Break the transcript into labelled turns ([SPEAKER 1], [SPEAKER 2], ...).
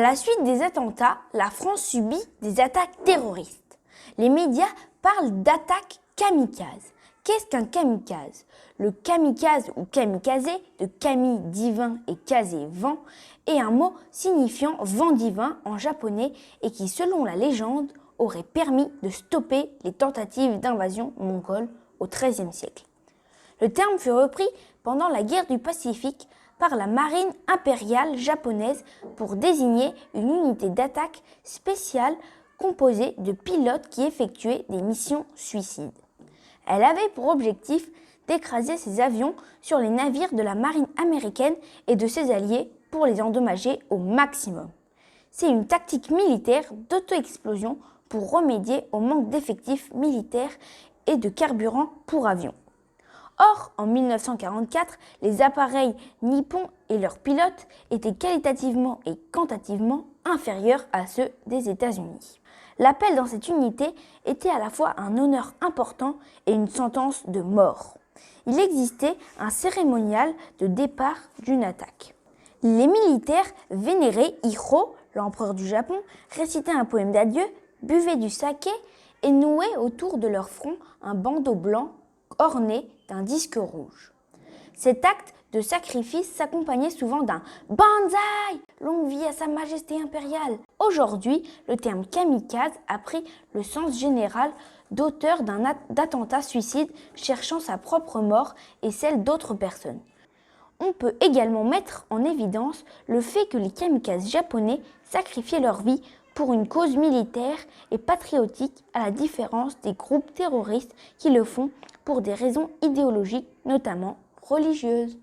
[SPEAKER 1] la suite des attentats, la France subit des attaques terroristes. Les médias parlent d'attaques kamikazes. Qu'est-ce qu'un kamikaze? Le kamikaze ou kamikaze, de kami divin et kaze vent, est un mot signifiant vent divin en japonais et qui, selon la légende, aurait permis de stopper les tentatives d'invasion mongole au XIIIe siècle. Le terme fut repris pendant la guerre du Pacifique par la marine impériale japonaise pour désigner une unité d'attaque spéciale composée de pilotes qui effectuaient des missions suicides. Elle avait pour objectif d'écraser ses avions sur les navires de la marine américaine et de ses alliés pour les endommager au maximum. C'est une tactique militaire d'auto-explosion pour remédier au manque d'effectifs militaires et de carburant pour avions. Or, en 1944, les appareils nippons et leurs pilotes étaient qualitativement et quantitativement inférieurs à ceux des États-Unis. L'appel dans cette unité était à la fois un honneur important et une sentence de mort. Il existait un cérémonial de départ d'une attaque. Les militaires vénéraient Icho, l'empereur du Japon, récitaient un poème d'adieu, buvaient du saké et nouaient autour de leur front un bandeau blanc orné d'un disque rouge. Cet acte de sacrifice s'accompagnait souvent d'un « Banzai !» longue vie à sa majesté impériale. Aujourd'hui, le terme kamikaze a pris le sens général d'auteur d'attentat suicide cherchant sa propre mort et celle d'autres personnes. On peut également mettre en évidence le fait que les kamikazes japonais sacrifiaient leur vie pour une cause militaire et patriotique, à la différence des groupes terroristes qui le font pour des raisons idéologiques, notamment religieuses.